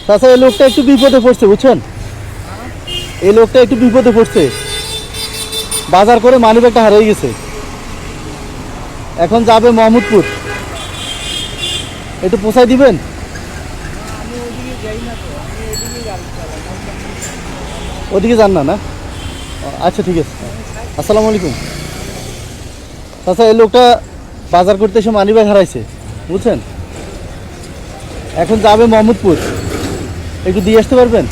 চাচা এই লোকটা একটু বিপদে পড়ছে বুঝছেন, এই লোকটা একটু বিপদে পড়ছে, বাজার করে মানিব্যাগটা হারিয়ে গেছে, এখন যাবে মোহাম্মদপুর, একটু পৌঁছায় দিবেন? ওদিকে যান না? না আচ্ছা ঠিক আছে। আসসালামু আলাইকুম। চাচা এই লোকটা বাজার করতে এসে মানিব্যাগ হারাইছে বুঝছেন, এখন যাবে মোহাম্মদপুর, একটু দিয়ে আসতে পারবেন?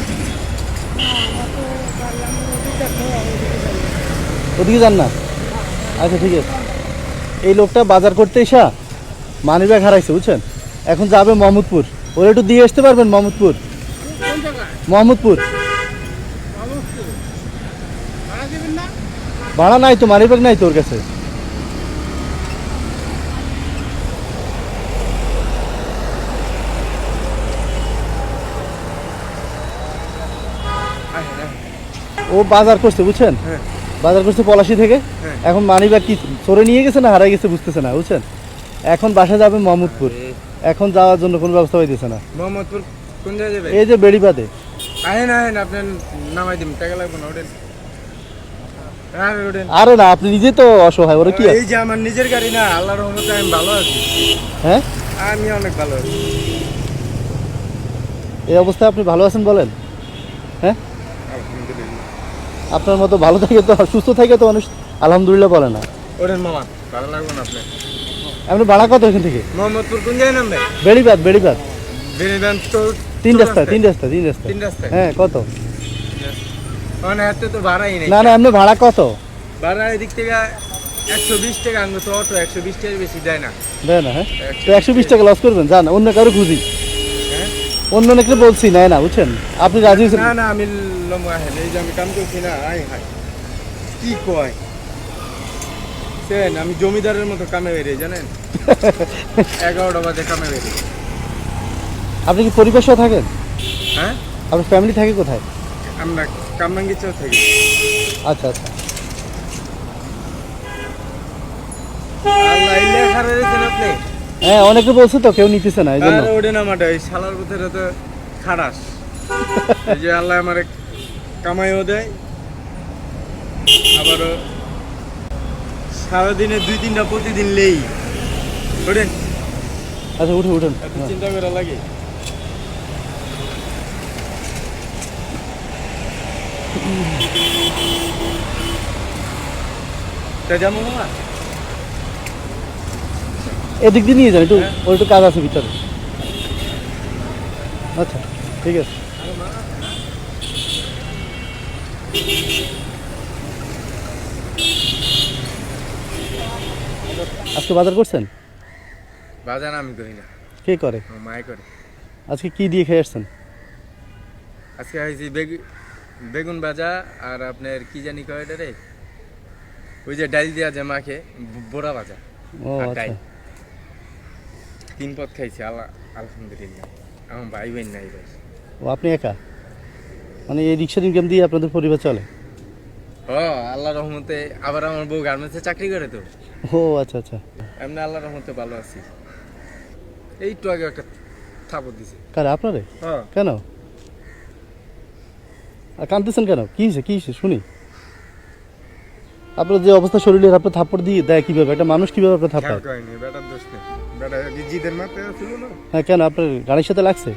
ওদিকে যান না? আচ্ছা ঠিক আছে। এই লোকটা বাজার করতে এসা মানিব্যাগ হারাইছে বুঝছেন, এখন যাবে মোহাম্মদপুর, ওরা একটু দিয়ে আসতে পারবেন? মোহাম্মদপুর, মোহাম্মদপুর। ভাড়া নাই তো, মানিব্যাগ নাই তো ওর কাছে। ও বাজার করছে বুঝছেন, বাজার করছে পলাশি থেকে, এখন মানিব্যাগ কি চোরে নিয়ে গেছে না হারাই গেছে বুঝতেছে না বুঝছেন, এখন বাসা যাবে মোহাম্মদপুর, এখন যাওয়ার জন্য কোনো ব্যবস্থা হইতেছে না। মোহাম্মদপুর কোন জায়গায় যাবে? এই যে বেড়িবাদে। আহেন আহেন, আপনি নামাই দিন, টাকা লাগবে না, ওঠেন। আরে না, আপনি নিজে তো অসহায়, ওরা কি এই যে আমার নিজের গাড়ি না, আল্লাহর রহমতে আমি ভালো আছি। হ্যাঁ আমি অনেক ভালো আছি। এই অবস্থায় আপনি ভালো আছেন বলেন? হ্যাঁ, আলহামদুলিল্লাহ। আপনার মতো ভালো থাকে তো, সুস্থ থাকে তো মানুষ আলহামদুলিল্লাহ বলে না। ওঠেন মামা, ভালো লাগবে না আপনি। আপনি ভাড়া কত এখান থেকে? মোহাম্মদপুর কোন জায়গায় নামবে? বেড়িবাদ, বেড়িবাদ। বেরিবেন তো তিন রাস্তা, তিন রাস্তা, তিন রাস্তা। তিন রাস্তায়? হ্যাঁ, কত? মানে হাতে তো ভাড়াই নেই। না না, আপনি ভাড়া কত? ভাড়া এদিক থেকে 120 টাকা, আনবো তো অটো 120 টাকার বেশি যায় না। দেয় না? হ্যাঁ, তো 120 টাকা লস করবেন, যান অন্য কারো খুঁজি। হ্যাঁ, অন্য অনেকে বলছি নেয় না বুঝছেন, আপনি রাজি হয়েছেন? না না, আমি লম্বা আহেন, এই যে আমি কাম করছি না, আই হাই কি কয় সেন, আমি জমিদারের মতো কামে বেরিয়ে জানেন। 11টা বাজে কামে বেরিয়ে। আপনি কি পরিবার সহ থাকেন? হ্যাঁ, আপনার ফ্যামিলি থাকে কোথায়? আমরা কামরাঙ্গিচাও থাকি। আচ্ছা আচ্ছা। আল্লাহ এই লেখা রয়েছেন আপনি। হ্যাঁ, অনেকে বলছে তো, কেউ নিতেছে না এই জন্য। আর ওডে না মাটা, এই শালার ভিতরে তো খারাস। এই যে আল্লাহ আমারে কামাইও দেয়, আবারও সারাদিনে 2-3টা প্রতিদিন লেই। ওঠেন, আচ্ছা উঠে উঠেন। এত চিন্তা করা লাগে? তা যেমন না, এদিক দিয়ে নিয়ে যান একটু, ওর একটু কাজ আছে ভিতরে। আচ্ছা ঠিক আছে। আজকে বাজার করছেন? বাজার আমি করি না, কে করে? আমার মায়ে করে। আজকে কি দিয়ে খেয়ে আসছেন? আজকে খাইছি বেগুন ভাজা, আর আপনার কি জানি কয় এটা রে, ওই যে ডাল দিয়া যে মাখে, বোড়া ভাজা ও আর আচ্ছা। ডাল। 3 পদ খাইছি, আলহামদুলিল্লাহ। আমার ভাই বোন নাই ভাই। ও আপনি একা, মানে এই রিক্সার ইনকাম দিয়ে আপনাদের পরিবার চলে? ও আল্লাহ রহমতে, আবার আমার বউ গার্মেন্টসে চাকরি করে তো। ও আচ্ছা আচ্ছা। এমনি আল্লাহ রহমতে ভালো আছি। এইটু আগে একটা থাপড় দিছে। কারে, আপনারে? হ্যাঁ, কেন আর কাঁদতেছেন কেন? কি হয়েছে, কি হয়েছে শুনি। আপনার যে অবস্থা শরীরের, আপনার থাপ্পড় দিয়ে দেয় কিভাবে? একটা মানুষ কিভাবে আপনার থাপ্পড়? কয়নি বেটার দোষ নেই, বেটা জিদের মাথায় ছিল না। হ্যাঁ, কেন আপনার গাড়ির সাথে লাগছে?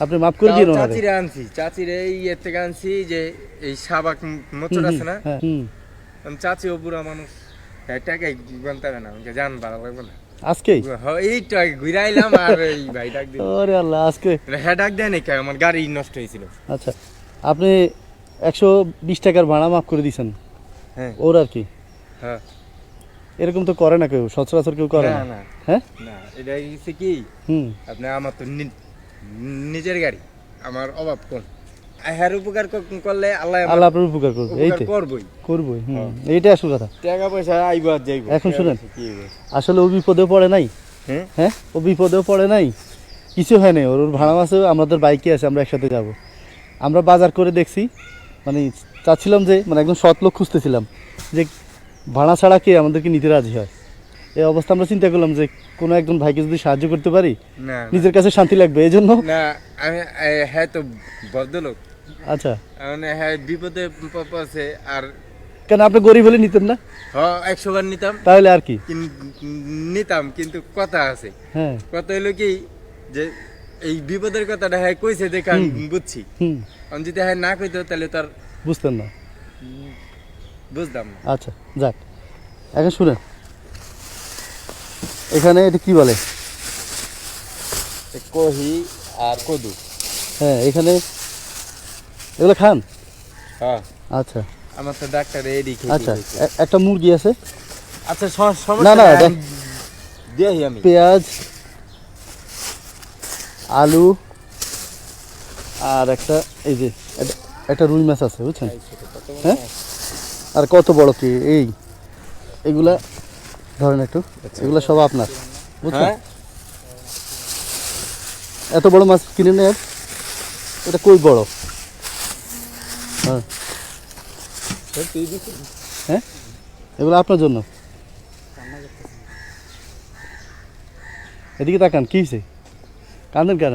আপনি মাফ করে দিন ওনারে। চাচিরে আনছি, চাচিরে এই ইয়ের থেকে আনছি, যে এই সাবাক মোচর আছে না, হ্যাঁ, চাচি ও বুড়া মানুষ, টাকাই বানতে হবে না, আমাকে জান ভালো লাগবে না। আজকেই? এইটা ঘুরে আইলাম, আর এই ভাই ডাক দিল। ওরে আল্লাহ, আজকে? হ্যাঁ, ডাক দেয় নাকি, আমার গাড়ি নষ্ট হয়েছিল। আচ্ছা, আপনি 120 টাকার ভাড়া মাফ করে দিয়েছেন হ্যাঁ ওর আর কি? হ্যাঁ, এরকম তো করে না কেউ, সচরাচর কেউ করে না না। না হ্যাঁ, না, এটা হচ্ছে কি, আপনি আমার তো নিজের গাড়ি, আমার অভাব কোন, হ্যার উপকার করলে আল্লাহ আল্লাহ আপনার উপকার করবে, এইটাই করবই করবই। এইটাই আসল কথা। টাকা পয়সা আইব আর যাইব। এখন শুনেন, আসলে ও বিপদেও পড়ে নাই। হ্যাঁ, ও বিপদেও পড়ে নাই, কিছু হয় নাই। ওর ভাড়া আছে, আমাদের বাইকে আছে, আমরা একসাথে যাব। আমরা বাজার করে দেখছি, মানে চাচ্ছিলাম যে, মানে একদম সৎ লোক খুঁজতেছিলাম যে ভাড়া ছাড়া কে আমাদেরকে নিতে রাজি হয়। এই অবস্থা আমরা চিন্তা করলাম যে কোনো একজন ভাইকে যদি সাহায্য করতে পারি না নিজের কাছে শান্তি লাগবে এই জন্য। না আমি হ্যাঁ তো ভদ্রলোক, আচ্ছা, মানে হ্যাঁ বিপদে পড়ছে আর কেন আপনি গরিব হলে নিতেন না? 100 বার নিতাম, তাহলে আর কি। নিতাম, কিন্তু কথা আছে। হ্যাঁ, কথা হইলো কি যে এই বিপদের কথাটা হ্যাঁ কইছে দেখে আমি বুঝছি। আমি যদি হ্যাঁ না কইতো তাহলে তার বুঝতেন না। বুঝতাম না। আচ্ছা যাক, এখন শুনেন, এখানে এটা কি বলে? কহি আর কদু। হ্যাঁ, এখানে এগুলো খান? হ্যাঁ, আচ্ছা আমার তো ডাক্তার এডি আচ্ছা, একটা মুরগি আছে। আচ্ছা না, সমস্যা না, নাই, দেখ। দেই আমি। পেঁয়াজ, আলু, আর একটা এই যে একটা রুই মাছ আছে, বুঝছেন? হ্যাঁ, আর কত বড় কি এই এগুলা ধরেন একটু, এগুলা সব আপনার, বুঝছেন? হ্যাঁ, এত বড় মাছ কিনে নেন, এটা কই বড়? হ্যাঁ হ্যাঁ, এগুলো আপনার জন্য। এদিকে তাকান, কি হয়েছে? কাঁদেন কেন?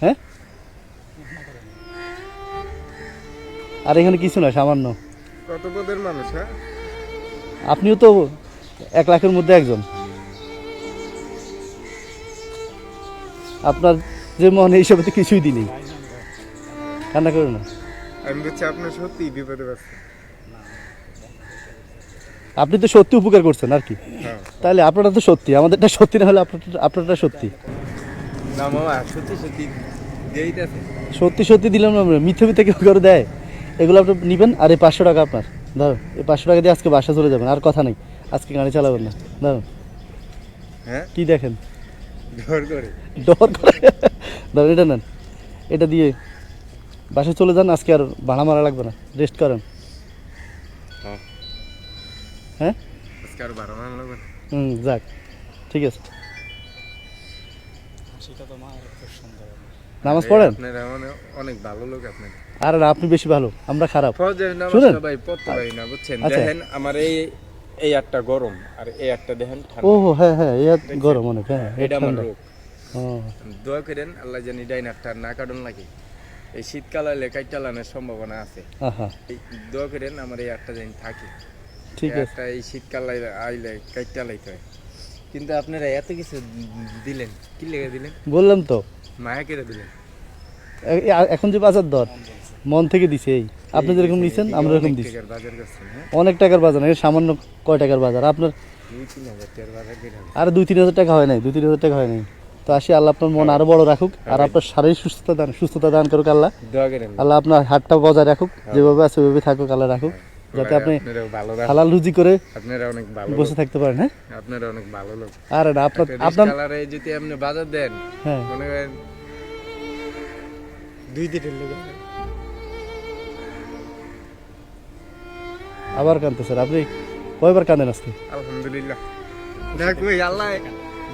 হ্যাঁ, আর এখানে কিছু না, সামান্য। কত পদের মানুষ। হ্যাঁ, আপনিও তো 1 লাখের মধ্যে একজন। আপনার যে মনে হিসাবে তো কিছুই দিনই, কান্না করে না। আমি বলছি আপনার সত্যি বিপদে আছে। আপনি তো সত্যি উপকার করছেন আর কি। হ্যাঁ, তাহলে আপনারটা তো সত্যি, আমাদেরটা সত্যি না হলে আপনারটা সত্যি। না মামা, সত্যি সত্যি দেইতাছে। সত্যি সত্যি দিলাম না আমরা, মিথ্যে মিথ্যে কেউ করে দেয়? এগুলো আপনি নেবেন, আর এই 500 টাকা আপনার। ধরুন, এই 500 টাকা দিয়ে আজকে বাসা চলে যাবেন, আর কথা নেই, আজকে গাড়ি চালাবেন না। ধরুন, হ্যাঁ, কি দেখেন, ডর করে। ডর করে। ধরুন, এটা নেন, এটা দিয়ে বাসায় চলে যান, আজকে আর ভাড়া মারা লাগবে না, রেস্ট করেন। হ্যাঁ, হ্যাঁ, আজকে আর 12 মান লাগবে না। যাক, ঠিক আছে। নামাজ পড়েন? আপনারা মানে অনেক ভালো লোক আপনি। আর না, আপনি বেশি ভালো, আমরা খারাপ। ফজরের শুনেন? নামাজটা ভাই পড়তে পারি না, বুঝছেন? আচ্ছা। দেখেন আমার এই একটা গরম আর এই একটা দেখেন ঠান্ডা। ও হ্যাঁ হ্যাঁ, এই গরম অনেক। হ্যাঁ, এটা আমার ঠান্ডা। রোগ। ও, দোয়া করেন আল্লাহ জানি ডাইনারটা না কাটন লাগে। এই শীতকাল আইলে কাইটালানোর সম্ভাবনা আছে। আহা, এই দোয়া করেন আমার এই একটা জানি থাকে। ঠিক এই আছে। একটা এই শীতকাল আইলে কাইটালাইতে হয়। কিন্তু আপনারা এত কিছু দিলেন, কি লেগে দিলেন? বললাম তো, মায়া কেটে দিলেন। এখন যে বাজার দর মন থেকে দিছে। এই আপনি যেরকম নিছেন আমরা এরকম অনেক দিছি। টাকার বাজার করছেন। হ্যাঁ, অনেক টাকার বাজার না, সামান্য কয় টাকার বাজার আপনার? 2-3 হাজার টাকার বাজার করে। আর 2-3 হাজার টাকা হয় নাই, 2-3 হাজার টাকা হয় নাই। তো আসি, আল্লাহ আপনার মন আরো বড় রাখুক, আর আপনার শারীরিক সুস্থতা দান করুক আল্লাহ। দোয়া করেন আল্লাহ আপনার হাতটা বজায় রাখুক, যেভাবে আছে ওইভাবে থাকুক, আল্লাহ রাখুক, যাতে আপনি আপনারাও ভালো রাখেন। হালাল রুজি করে আপনারা অনেক ভালো লোক। বসে থাকতে পারেন। হ্যাঁ, আপনারা অনেক ভালো লোক। আর না আপনার একটা আপনার রিস্কালারে যদি আপনি বাজার দেন, হ্যাঁ, মনে করেন 2 দিনের লেগে। আবার কানতে স্যার, আপনি কয়বার কাঁদেন আজকে? আলহামদুলিল্লাহ। দেখ ওই আল্লাহ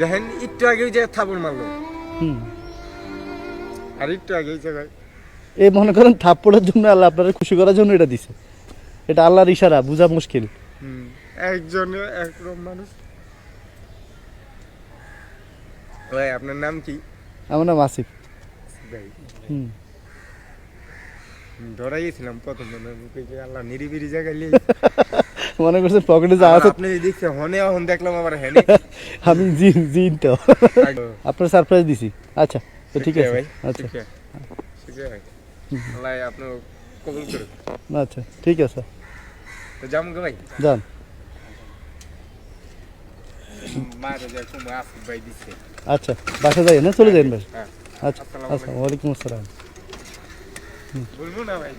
দেখেন একটু আগেই যে থাপড় মারলো, হুম, আর একটু আগেই জায়গায় এই মনে করেন থাপ্পড়ের জন্য আল্লাহ আপনারা খুশি করার জন্য এটা দিছে। এটা আল্লাহর ইশারা, বোঝা মুশকিল। একজনে একরকম মানুষ। ভাই আপনার নাম কি? আমার নাম আসিফ। ভাই হুম, ধরাই গেছিলাম প্রথম মুখে যে আল্লাহ নিরিবিরি জায়গায় লিয়ে। মনে করছেন পকেটে যা আছে। আপনি দেখছে হনে এখন দেখলাম আবার হেনে। আমি জিন তো আপনার সারপ্রাইজ দিছি। আচ্ছা, তো ঠিক আছে ভাই, আচ্ছা ঠিক আছে, ঠিক আছে ভাই। আল্লাহ আপনার কবুল করুক। আচ্ছা, ঠিক আছে, তো যাম গো ভাই। যান। মারে যা কুমা আসিফ ভাই দিচ্ছে। আচ্ছা, বাসা যাই না, চলে যাই ভাই। হ্যাঁ, আচ্ছা আসসালামু আচ্ছা, ওয়ালাইকুম আসসালাম। বলবো না ভাই।